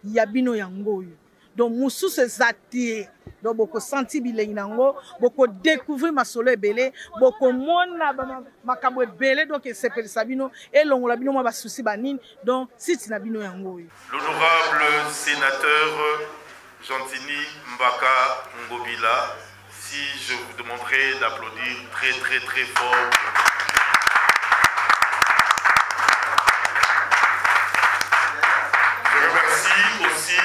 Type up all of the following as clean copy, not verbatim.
Yabino yango. Donc musu se zati. Donc boko senti bilei nango, boko découvrir ma solo ebele, boko mona makambo ebele donc sepeli sabino et longola bino ba souci banine. Donc siti na bino yango. L'honorable sénateur Gentini Mbaka Ngobila, si je vous demanderai d'applaudir très très très fort. Je remercie aussi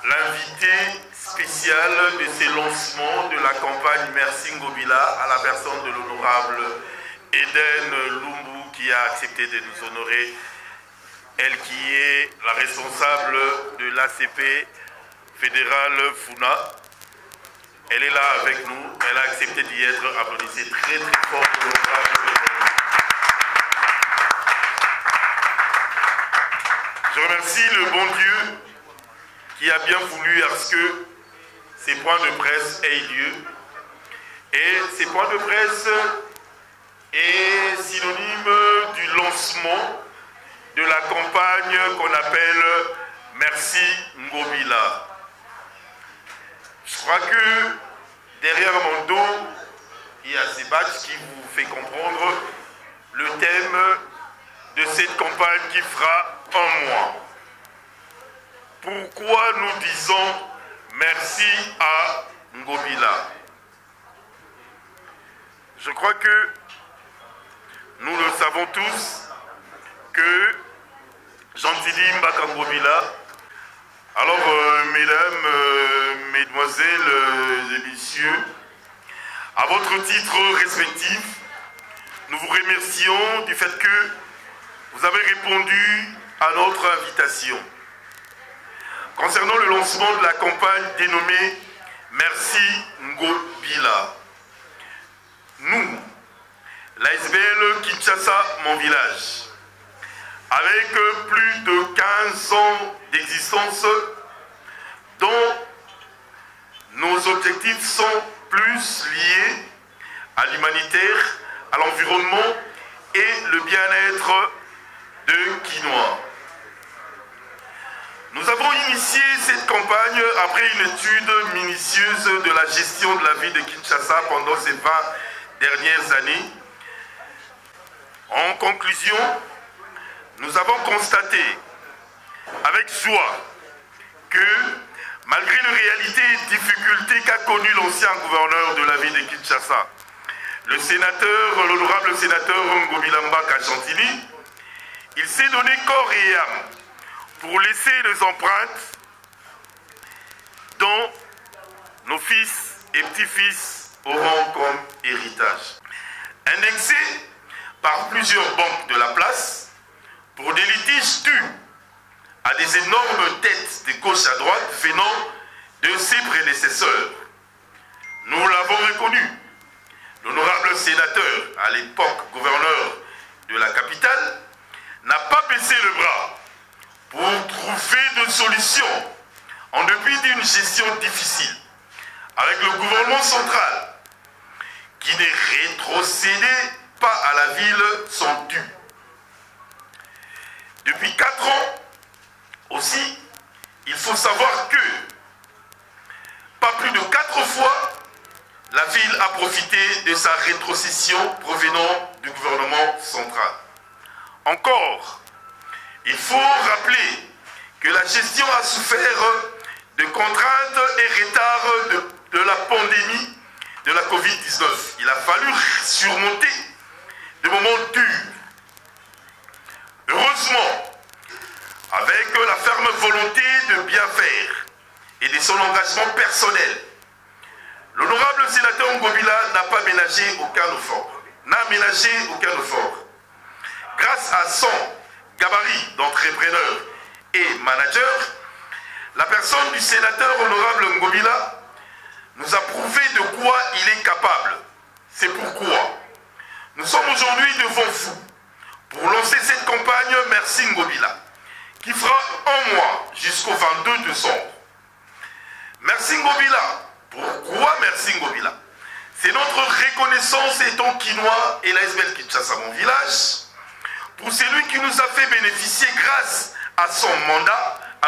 l'invité spécial de ces lancements de la campagne Merci Ngobila à la personne de l'honorable Eden Lumbu qui a accepté de nous honorer. Elle qui est la responsable de l'ACP fédérale Funa. Elle est là avec nous, elle a accepté d'y être. Applaudissez très très fort pour l'honorable. Je remercie le bon Dieu qui a bien voulu à ce que ces points de presse aient lieu. Et ces points de presse est synonyme du lancement de la campagne qu'on appelle Merci Ngobila. Je crois que derrière mon dos, il y a ces badges qui vous fait comprendre le thème de cette campagne qui fera un mois. Pourquoi nous disons merci à Ngobila? Je crois que nous le savons tous que Gentini Mbaka Ngobila, alors mesdames, mesdemoiselles et messieurs, à votre titre respectif, nous vous remercions du fait que vous avez répondu à notre invitation. Concernant le lancement de la campagne dénommée Merci Ngobila, nous, l'ASBL Kinshasa, mon village, avec plus de 15 ans d'existence, dont nos objectifs sont plus liés à l'humanitaire, à l'environnement et le bien-être de Kinois. Nous avons initié cette campagne après une étude minutieuse de la gestion de la ville de Kinshasa pendant ces 20 dernières années. En conclusion, nous avons constaté avec joie que malgré les réalités et difficultés qu'a connues l'ancien gouverneur de la ville de Kinshasa, l'honorable sénateur Ngobila Mbaka Gentini, il s'est donné corps et âme pour laisser des empreintes dont nos fils et petits-fils auront comme héritage. Indexé par plusieurs banques de la place pour des litiges dus à des énormes têtes de gauche à droite venant de ses prédécesseurs. Nous l'avons reconnu. L'honorable sénateur, à l'époque gouverneur de la capitale, n'a pas baissé le bras pour trouver des solutions en dépit d'une gestion difficile avec le gouvernement central qui ne rétrocédait pas à la ville son dû. Depuis 4 ans aussi, il faut savoir que pas plus de 4 fois la ville a profité de sa rétrocession provenant du gouvernement central. Encore, il faut rappeler que la gestion a souffert de contraintes et retards de la pandémie de la Covid-19. Il a fallu surmonter des moments durs. Heureusement, avec la ferme volonté de bien faire et de son engagement personnel, l'honorable sénateur Ngobila n'a ménagé aucun effort. Grâce à son gabarit d'entrepreneur et manager, la personne du sénateur honorable Ngobila nous a prouvé de quoi il est capable. C'est pourquoi nous sommes aujourd'hui devant vous pour lancer cette campagne Merci Ngobila, qui fera un mois jusqu'au 22 décembre. Merci Ngobila. Pourquoi Merci Ngobila? C'est notre reconnaissance étant Kinois et l'ASBL Kinshasa, mon village, pour celui qui nous a fait bénéficier grâce à son mandat, à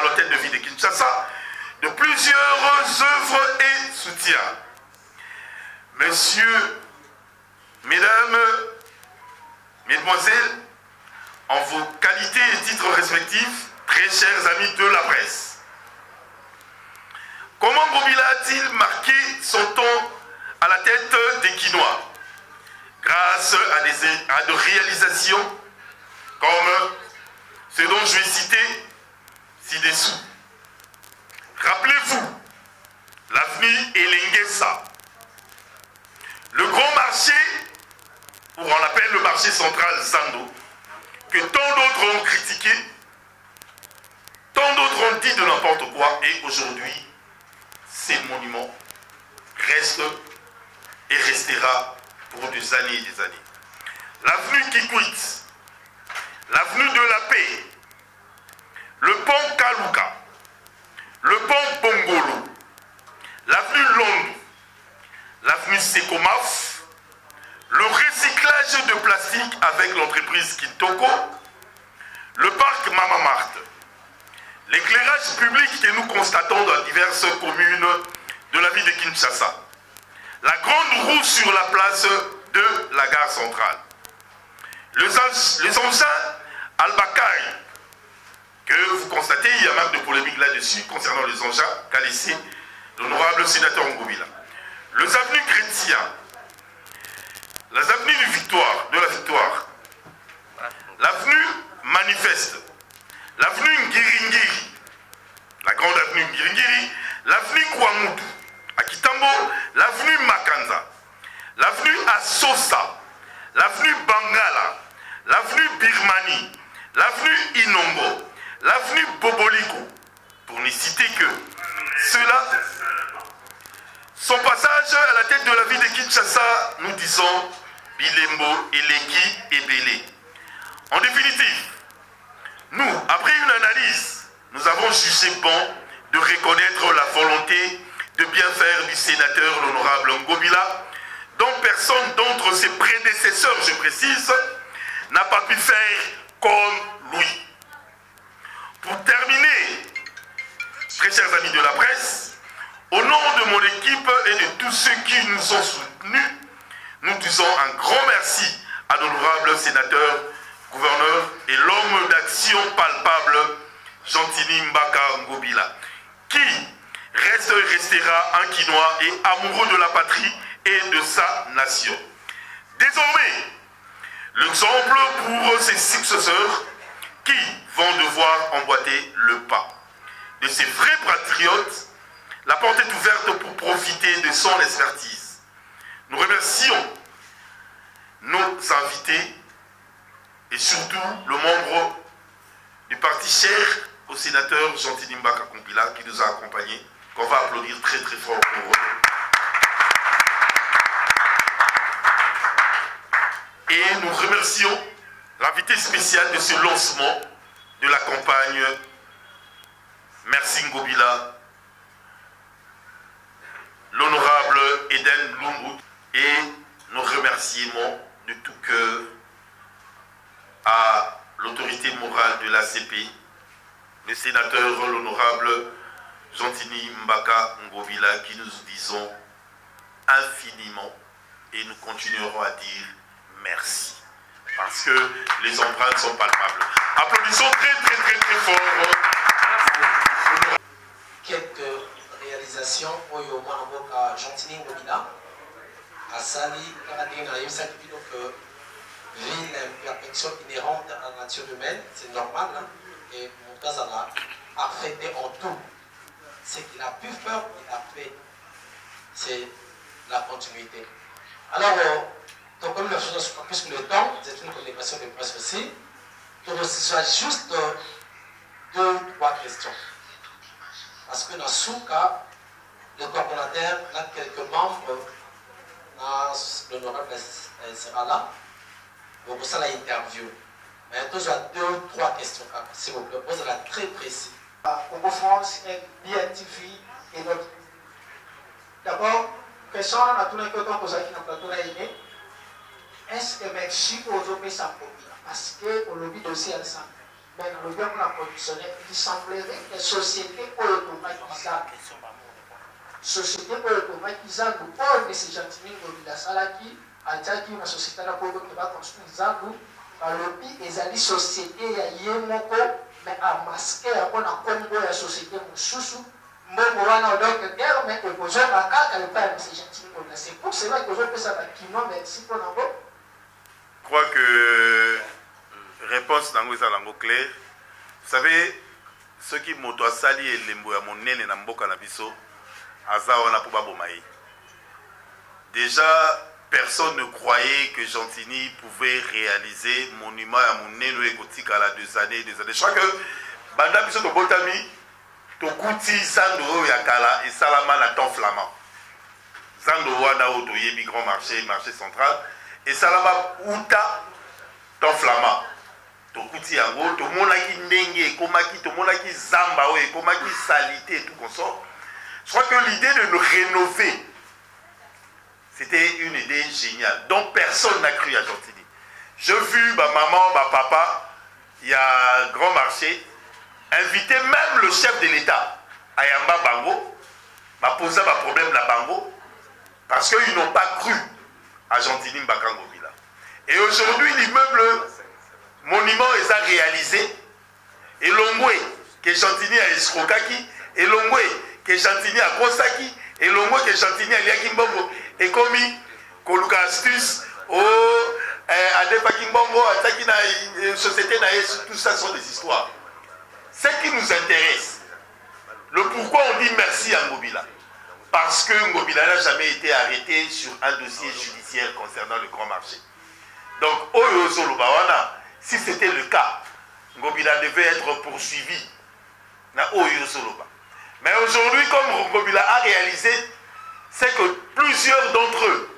de plusieurs œuvres et soutiens. Messieurs, mesdames, mesdemoiselles, en vos qualités et titres respectifs, très chers amis de la presse, comment Ngobila a-t-il marqué son temps à la tête des Quinois grâce à des réalisations comme ce dont je vais citer ci-dessous. Rappelez-vous, l'avenue Elengesa, le grand marché, ou on l'appelle le marché central Zando, que tant d'autres ont critiqué, tant d'autres ont dit de n'importe quoi, et aujourd'hui, ces monuments restent et restera pour des années et des années. L'avenue Kikwit, l'avenue de la Paix, le pont Kaluka, le pont Bongolo, l'avenue Londres, l'avenue Sekomaf, le recyclage de plastique avec l'entreprise Kitoko, le parc Mama Marthe, l'éclairage public que nous constatons dans diverses communes de la ville de Kinshasa, la grande roue sur la place de la gare centrale, les engins Al-Bakari, que vous constatez, il y a même de polémique là-dessus concernant les engins qu'a laissé l'honorable sénateur Ngobila. Les avenues chrétiens, les avenues de la victoire, l'avenue Manifeste, l'avenue Ngiringiri, la grande avenue Ngiringiri, l'avenue Kouamoudou, à Kitambo, l'avenue Makanza, l'avenue Assosa, l'avenue Bangala, l'avenue Birmanie, l'avenue Inongo, l'avenue Boboliko, pour ne citer que cela. Son passage à la tête de la ville de Kinshasa, nous disons Bilembo, Eleki et Belé. En définitive, nous, après une analyse, nous avons jugé bon de reconnaître la volonté de bien faire du sénateur l'honorable Ngobila, dont personne d'entre ses prédécesseurs, je précise, n'a pas pu faire comme lui. Pour terminer, très chers amis de la presse, au nom de mon équipe et de tous ceux qui nous ont soutenus, nous disons un grand merci à l'honorable sénateur, gouverneur et l'homme d'action palpable, Gentini Mbaka Ngobila, qui reste et restera un Quinois et amoureux de la patrie et de sa nation. Désormais, l'exemple pour ses successeurs qui vont devoir emboîter le pas de ces vrais patriotes. La porte est ouverte pour profiter de son expertise. Nous remercions nos invités et surtout le membre du parti cher au sénateur Gentini Mbaka Ngobila qui nous a accompagnés, qu'on va applaudir très très fort pour eux. Et nous remercions l'invité spécial de ce lancement de la campagne Merci Ngobila, l'honorable Eden Lumbu, et nos remerciements de tout cœur à l'autorité morale de l'ACP, le sénateur, l'honorable Gentini Mbaka Ngobila, qui nous disons infiniment et nous continuerons à dire merci. Parce que les empreintes sont palpables. Applaudissons très très très très fort. Quelques réalisations pour le Gentini Ngobila. À Sali, Canadien, il y a eu ça qui dit que ville imperfection inhérente à la nature humaine, c'est normal. Hein? Et mon cas, ça a affecté en tout. Ce qu'il a pu faire, il a fait. C'est la continuité. Alors, donc, comme les choses ne sont pas plus que le temps, c'est une communication de presse aussi. Donc, ce soit juste 2-3 questions. Parce que dans ce cas, le coordonnateur a quelques membres, l'honorable sera là, pour ça l'interview. Mais il y a 2-3 questions. S'il vous plaît, posez-la très précis. Congo France est BNTV et notre. D'abord, question à tout le monde qui a été dans le plateau. Est-ce que Mexique aux hommes sans copie? Parce que au lobby dossier ensemble. mais dans le bien qu'on a conditionné, il semblerait que les sociétés automatisables, société automatisables, pour ces gentils de la salle qui a déjà dit une société qui va construire des arbres, et les sociétés, il y a yémoko, mais à masquer, on a combo la société, mon chouchou, mon moana, donc, guerre, mais que vous avez un cas, elle pas ces gentils de la. C'est pour cela que je peux savoir qui non, mais si on a beau. Je crois que réponse dans les langues claires. Vous savez, ceux qui m'ont sali et les mots à mon nez et n'amboka na biso, azar pour babomaï. Déjà, personne ne croyait que Gentini pouvait réaliser monument à mon nez écotique à la 2 années, 2 années. Je crois que banda biso to botami to kuti zando yakala et salama na temps flamand. Zando wana oto yebi grand marché, marché central. Et salama uta ton flamand to kuti yango to monaki ndenge komaki to monaki zamba o komaki salité et tout consort. Je crois que l'idée de nous rénover, c'était une idée géniale donc personne n'a cru à Gentini. J'ai vu ma maman, ma papa, il y a un grand marché inviter même le chef de l'État à Yamba Bango, m'a posé un problème na Bango parce qu'ils n'ont pas cru à Gentini Mbakango Bila. Et aujourd'hui, l'immeuble monument est réalisé. Et l'ongwe que Gentini a escrocaki, et l'ongwe que Gentini a Kosaki, et l'ongwe que Gentini a Liakimbongo, et comme Koluka Astuce, Adepa Kimbongo, Ataki na société, tout ça sont des histoires. Ce qui nous intéresse, le pourquoi on dit merci à Ngobila. Parce que Ngobila n'a jamais été arrêté sur un dossier judiciaire concernant le grand marché. Donc, Oyo Zolubawana, si c'était le cas, Ngobila devait être poursuivi. Na Oyo Zoluba. Mais aujourd'hui, comme Ngobila a réalisé, c'est que plusieurs d'entre eux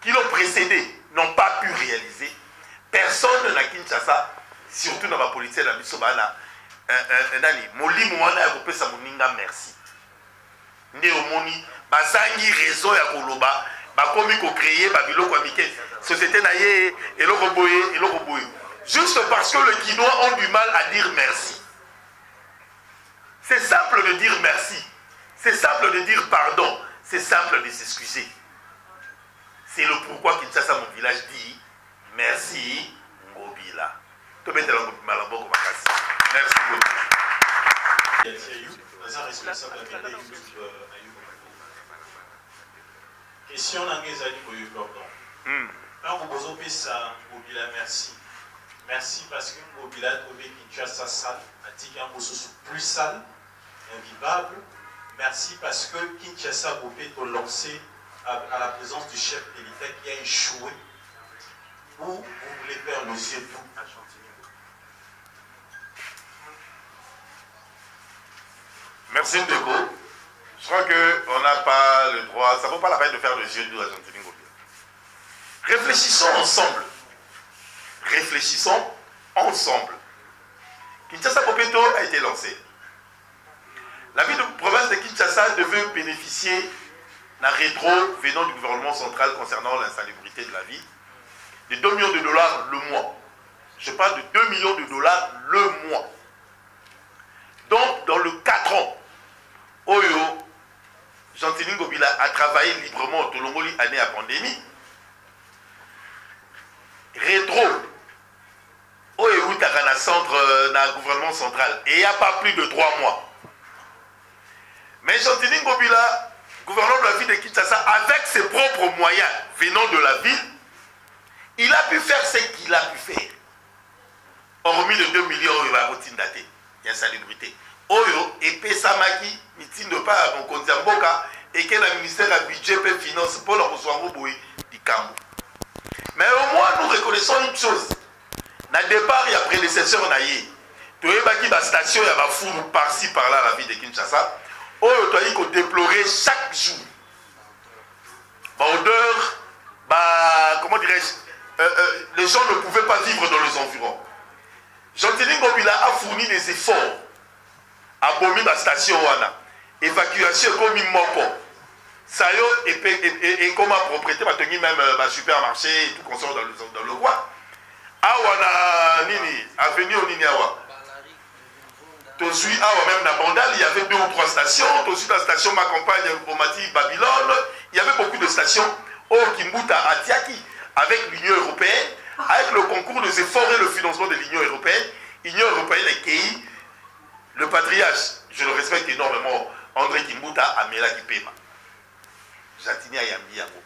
qui l'ont précédé n'ont pas pu réaliser. Personne n'a Kinshasa, surtout dans la politique de la Missobana, Moli Mouana a coupé sa moninga merci. Néomoni, bazangi réseau ya koloba, bakomi ko créer babilo ko amike, société naye et le roboye. Juste parce que les Guinois ont du mal à dire merci. C'est simple de dire merci. C'est simple de dire pardon. C'est simple de s'excuser. C'est le pourquoi Kinshasa, mon village, dit merci Ngobila. Merci question merci. Merci parce que Ngobila a trouvé Kinshasa sale, a plus sale, invivable. Merci parce que Kinshasa a lancé à la présence du chef de l'État qui a échoué. Où vous voulez faire le yeux doux à Gentini. Merci Ndeko. Je crois qu'on n'a pas le droit, ça ne vaut pas la peine de faire le yeux doux à Gentini Ngobila. Réfléchissons ensemble. Réfléchissons ensemble. Kinshasa Popeto a été lancé. La ville de province de Kinshasa devait bénéficier d'un rétro venant du gouvernement central concernant l'insalubrité de la vie de 2 millions de dollars le mois. Je parle de 2 millions de dollars le mois. Donc, dans le 4 ans, Oyo, Gentini Ngobila a travaillé librement au Tolongoli année à pandémie. Rétro, Oyo Takana centre dans le gouvernement central. Et il n'y a pas plus de 3 mois. Mais Gentini Ngobila, gouverneur de la ville de Kinshasa, avec ses propres moyens venant de la ville, il a pu faire ce qu'il a pu faire. Hormis les 2 millions il va il y a salubrité. Oyo et Pesamaki, il ne pas à mon Konzamboka et que le ministère a budget et finance pour le recevoir du Cambo. Mais au moins nous reconnaissons une chose. Dans le départ, il y a prédécesseur naïe. Tu vois qu'il y a une station, il y a un four par-ci par-là la ville de Kinshasa. Oyo tu as dit déplorer chaque jour. Odeur, comment dirais-je, les gens ne pouvaient pas vivre dans les environs. Gentini Ngobila a fourni des efforts à bomber la station Wana. Évacuation comme Moko. Ça et comme propriété, va tenir même un supermarché et tout consort dans le coin. awa na nini avenue Onini awa Tosui awa même na Bandal, il y avait 2 ou 3 stations. Tosui la station Ma Campagne, Bomati, Babylone. Il y avait beaucoup de stations au Kimbuta, à Tiaki, avec l'Union européenne, avec le concours des efforts et le financement de l'Union européenne. L'Union européenne est qui le patriarche, je le respecte énormément, André Kimbuta, Amela Kipema. Jatini Ayambi Yango.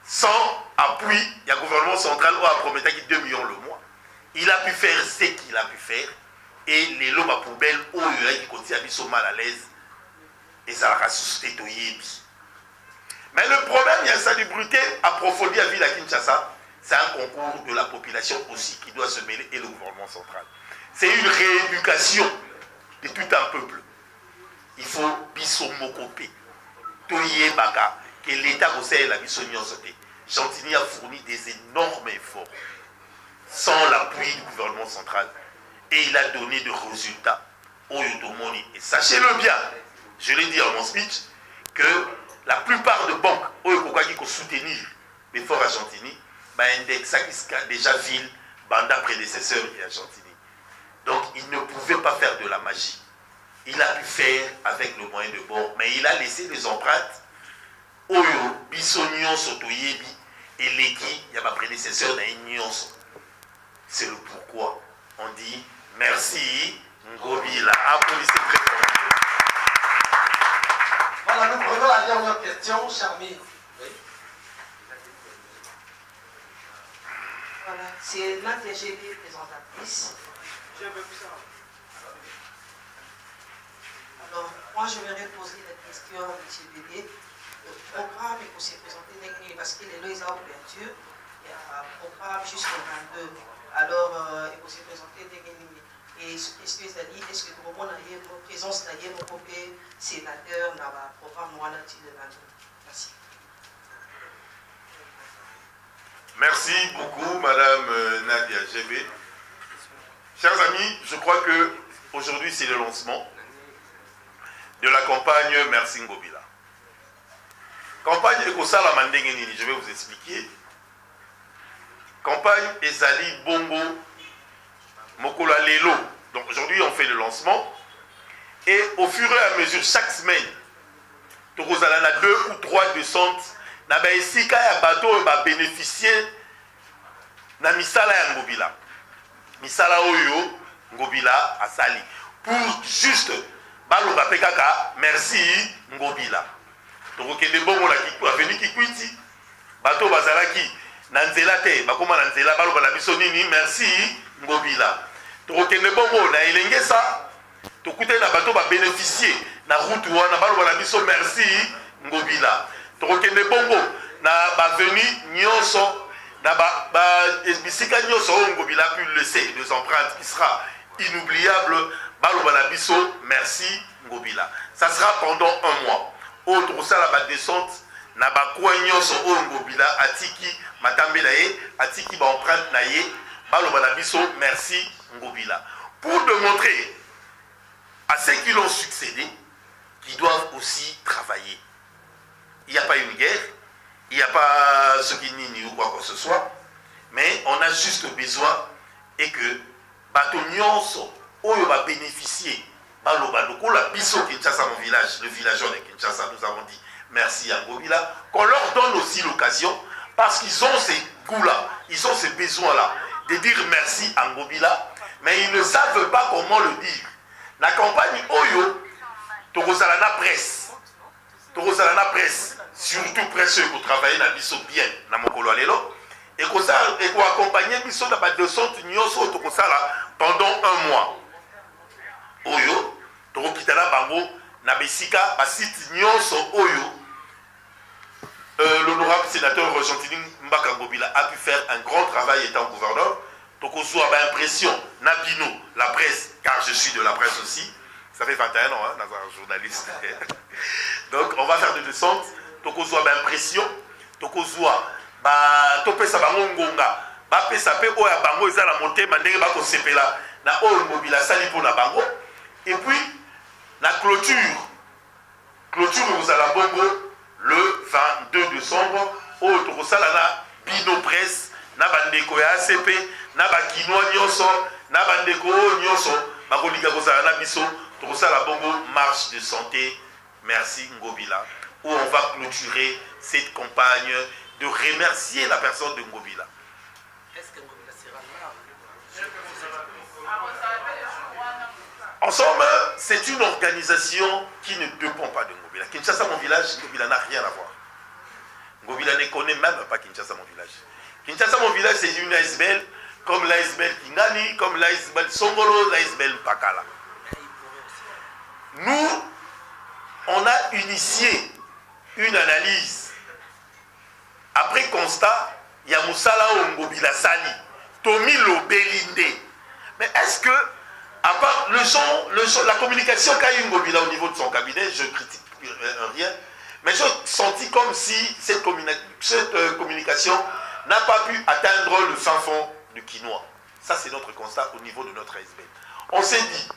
Sans appui, il y a le gouvernement central qui a promis 2 millions le mois. Il a pu faire ce qu'il a pu faire. Et les lots à poubelle, qui continuent à être mal à l'aise. Et ça a ressuscité tout yebi. Mais le problème, il y a une salubrité approfondie à Ville à Kinshasa. C'est un concours de la population aussi qui doit se mêler et le gouvernement central. C'est une rééducation de tout un peuple. Il faut bisomokopé. Toye baka. Que l'État conseille la bisognosité. Gentilly a fourni des énormes efforts. Sans l'appui du gouvernement central. Et il a donné des résultats au Yotomoni. Et sachez-le bien, je l'ai dit dans mon speech, que la plupart des banques au Yokoka qui ont soutenu l'effort argentini, index déjà ville, banda prédécesseur et argentini. Donc il ne pouvait pas faire de la magie. Il a pu faire avec le moyen de bord, mais il a laissé les empreintes Oyo, Bissonion, Sotoyebi, et Leki, il y a ma prédécesseur dans une C'est le pourquoi on dit merci, Ngobila. Applaudissez très fort. Voilà, nous prenons la dernière question, Charmy. Oui. Voilà, c'est Nadia GB, présentatrice. Alors, moi, je voudrais poser la question à M. Bédé. Le programme est pour se présenter parce qu'il est là, il y a ouverture. Il y a un programme jusqu'au 22. Alors, il faut se présenter et est-ce que tout le monde a une présence d'ailleurs au côté sénateur dans le programme de Merci. Merci beaucoup, Madame Nadia GB. Chers amis, je crois que aujourd'hui c'est le lancement de la campagne Merci Ngobila. Campagne Ekosala Mandengenini, je vais vous expliquer. Campagne Ezali Bongo Mokola Lelo. Donc aujourd'hui on fait le lancement. Et au fur et à mesure, chaque semaine, nous avons 2 ou 3 descentes. Nous avons bateau va bénéficier na misala ya Ngobila. Misala oyo Ngobila asali. Pour juste baloba pekaka merci Ngobila. Donc il y a des bons qui Kikwiti. Bateau bazalaki na nzela te bakoma na nzela baloba na biso nini merci Ngobila. Tokende bongo na elengesa tokute na bato ba bénéficier na route wana baloba na biso merci Ngobila. Tokende bongo na baveni nyonso na bisika nyonso Ngobila pu laisser des empreintes qui sera inoubliable baloba na biso merci Ngobila. Ça sera pendant un mois. Autre ça la descente na bakwa nyonso Ngobila atiki matambela ye atiki ba empreinte na ye baloba na biso merci Ngobila. Pour démontrer à ceux qui l'ont succédé qu'ils doivent aussi travailler. Il n'y a pas une guerre, il n'y a pas ce qui nie ou quoi que ce soit, mais on a juste besoin et que bato nyonso oyo va bénéficier baloba lokola biso Kinshasa mon village, le villageois de Kinshasa, nous avons dit merci à Ngobila, qu'on leur donne aussi l'occasion parce qu'ils ont ces goûts-là, ils ont ces besoins-là de dire merci à Ngobila, mais ils ne savent pas comment le dire. La campagne Oyo, Tokozalana presse, surtout presse pour travailler dans biso bien, dans Mokolo Alelo, et pour accompagner biso dans la descente nyonso Tokozala pendant un mois. Oyo, Tokokitana Bango, na Besika, basite nyonso Oyo. L'honorable sénateur argentin Mbaka Ngobila a pu faire un grand travail étant gouverneur. Tokozo a l'impression, Nabino, la presse, car je suis de la presse aussi, ça fait 21 ans, hein, dans un journaliste. Donc on va faire des descentes. Tokozo a l'impression, Tokozo a Topesa Bango Ngonga, Bapesa Pe Oya Bango, ils ont la montée, Mandé Bako Sepela, na Oyo Ngobila Sali pour na Bango. Et puis, la clôture vous allez Bongo le 22 décembre, au Tokosalana, Bino Presse, na Bandeko ya ACP, na bakinois nyonso na bandeko nyonso bakolinga kozala na biso tokosala bongo marche de santé. Merci Ngobila, où on va clôturer cette campagne de remercier la personne de Ngobila. Est-ce que Ngobila sera là? En somme, c'est une organisation qui ne dépend pas de Ngobila. Kinshasa, mon village, Ngobila n'a rien à voir. Ngobila ne connaît même pas Kinshasa, mon village. Kinshasa, mon village, c'est une ASBL comme l'ASBL Kingani, comme l'ASBL Songolo, l'ASBL Pakala. Nous, on a initié une analyse. Après constat, il y a Moussala Ngobila Sali, Tomi Lobelinde. Mais est-ce que, à part le son, la communication qu'a eu Ngobila au niveau de son cabinet, je critique rien, mais j'ai senti comme si cette communication n'a pas pu atteindre le fin fond du quinois. Ça, c'est notre constat au niveau de notre ASBL. On s'est dit,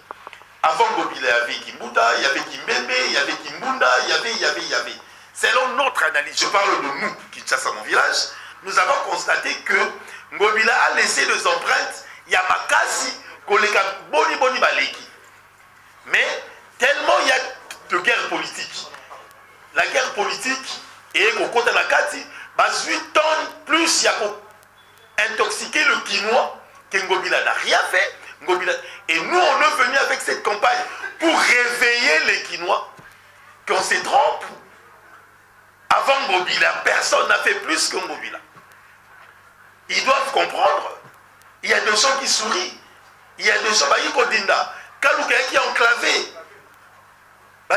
avant Ngobila, il y avait Kimbuta, il y avait Kimbembe, il y avait Kimbunda, il y avait. Selon notre analyse, je parle de nous, Kinshasa, mon village, nous avons constaté que Ngobila a laissé des empreintes, il y a Makasi, Koleka, Boni Baleki. Mais tellement il y a de guerre politique. La guerre politique, et qu'au côté de la Kati, 8 tonnes plus, il y a pour intoxiquer le quinois, que Ngobila n'a rien fait. Et nous, on est venu avec cette campagne pour réveiller les Quinois, qu'on se trompe. Avant Ngobila, personne n'a fait plus que Ngobila. Ils doivent comprendre. Il y a des gens qui sourient. Il y a des gens qui Dinda. Kalouka qui est enclavé.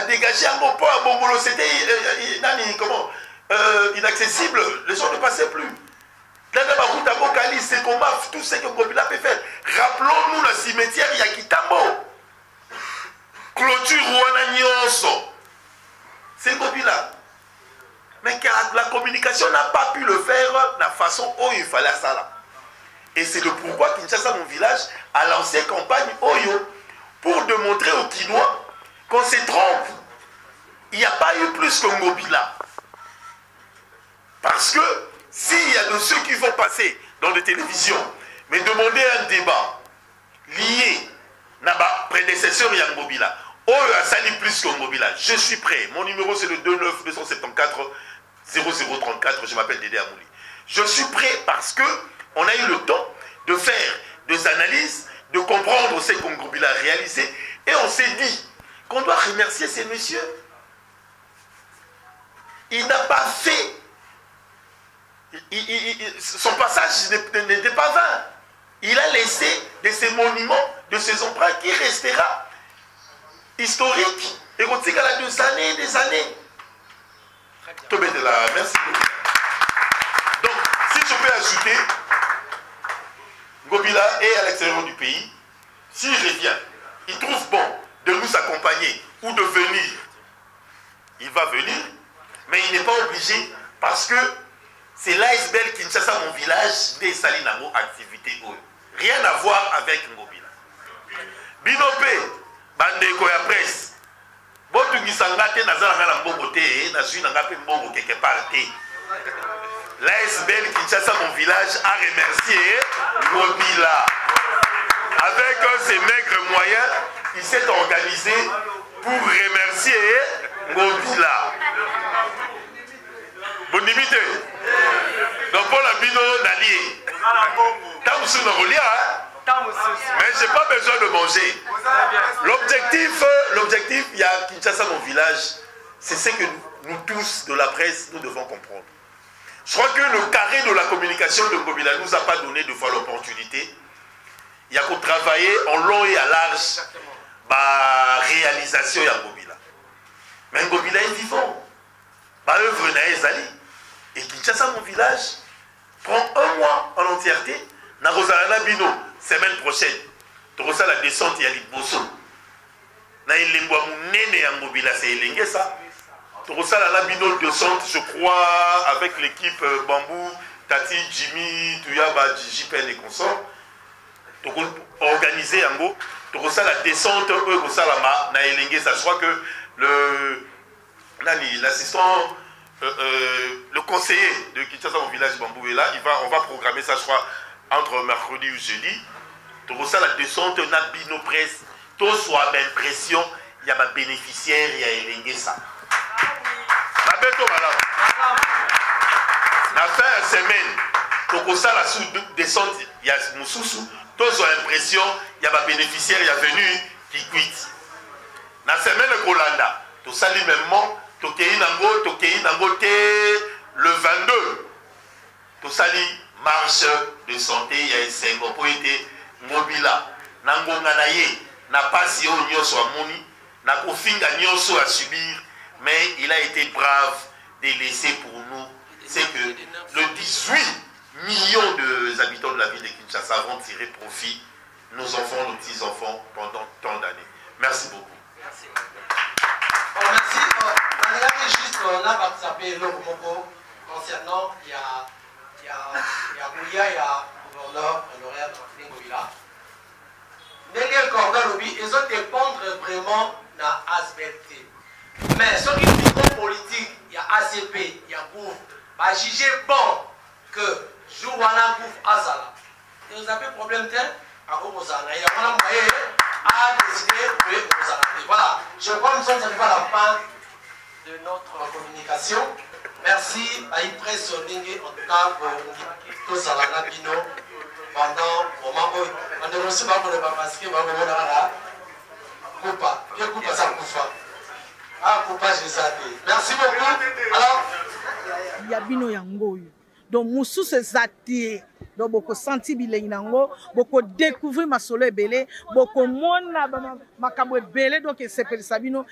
Dégager un bon point à Bongolo, c'était inaccessible. Les gens ne passaient plus. C'est comment tout ce que Ngobila peut faire. Rappelons-nous le cimetière Yakitambo. Clôture Ouananyonso. C'est Ngobila. Mais la communication n'a pas pu le faire de la façon où il fallait ça. Et c'est le pourquoi Kinshasa, mon village, a lancé campagne Oyo pour démontrer aux Quinois qu'on se trompe. Il n'y a pas eu plus que Ngobila. Parce que s'il y a de ceux qui vont passer dans les télévisions, mais demander un débat lié à ma prédécesseur Ngobila, Oyo a sali plus que Ngobila, je suis prêt. Mon numéro c'est le 29 274 0034, je m'appelle Dédé Amouli. Je suis prêt parce que on a eu le temps de faire des analyses, de comprendre ce que Ngobila a réalisé, et on s'est dit qu'on doit remercier ces messieurs. Il n'a pas fait. Son passage n'était pas vain. Il a laissé de ces monuments, de ces empreintes qui restera historique, érotique à la des années. Merci. Donc, si je peux ajouter, Ngobila est à l'extérieur du pays. S'il revient, il trouve bon de nous accompagner ou de venir, il va venir, mais il n'est pas obligé parce que c'est l'ASBL Kinshasa, mon village, des Salinango activités. Rien à voir avec Ngobila. Binope, Bandeko ya presse. L'ASBL Kinshasa, mon village, a remercié Ngobila. Avec ses maigres moyens, il s'est organisé pour remercier Ngobila. Bonne limite. Donc pour la bino d'allier. Mais je n'ai pas besoin de manger. L'objectif, il y a Kinshasa, mon village, c'est ce que nous tous de la presse, nous devons comprendre. Je crois que le carré de la communication de Ngobila ne nous a pas donné de fois l'opportunité. Il y a qu'à travailler en long et à large la réalisation de Ngobila. Mais Ngobila est vivant. Ma œuvre n'est pas allée. Et Kinshasa, mon village, prend un mois en entièreté. Na Rosalana Bino, semaine prochaine, tu reçois la descente ya Liboso. Na Elengwa Mounene ya Ngobila, c'est Elenge ça. Tu reçois la Bino descente, je crois, avec l'équipe Bambou, Tati, Jimmy, Tuyaba, JPN et consorts. Tu organiser Yango. Tu reçois la descente, na Elenge ça. Je crois que l'assistant. Le conseiller de Kinshasa au village Bambou est là, on va programmer ça, je crois, entre mercredi ou jeudi, tout ça la descente na bino presse, tout soit l'impression, il y a ma bénéficiaire, il y a Elengue ça. La bête au malade. La fin de semaine, tout ça la sous descente, il y a Moussoussou, tout soit l'impression, il y a ma bénéficiaire, il y a venu qui quitte. La semaine de Kolanda, tout ça lui-même, tout est nango le 22. Tout ça marche de santé, il y a un sengo pour être mobila. Nango nganaye, n'a pas si on y soit moni, n'a pas finga nyoso à subir, mais il a été brave de laisser pour nous. C'est que le 18 millions d'habitants de la ville de Kinshasa vont tirer profit, nos enfants, nos petits-enfants, pendant tant d'années. Merci beaucoup. Merci. Bon, merci. On a juste, on a participé concernant, il y a Gouya, il y a le gouverneur, l'honoraire de Ngobila. N'engel Corda Lobby, ils ont dépendre vraiment dans l'aspect. Mais ce qui est micro politique, il y a ACP, il y a Gouf, va juger bon que Jouana Gouf Azala. Et vous avez problème tel, à Gobozana, il y a un moyen à décider de Gobozana. Voilà, je crois que nous sommes arrivés à la fin de notre communication. Merci à Yprès Soningue, en tout cas, pour tout ça, la Nabino, pendant le moment où on ne reçoit pas pour le parce que on va là. Coupa, je coupe ça, coupa. Ah, coupa, je sais. Merci beaucoup. Alors, Yabino Yangoyu. Donc, Moussou se zatie. Donc, beaucoup senti bilengo, beaucoup découvrir ma solo belé, beaucoup mona makabwe belé. Donc, c'est pour Sabino.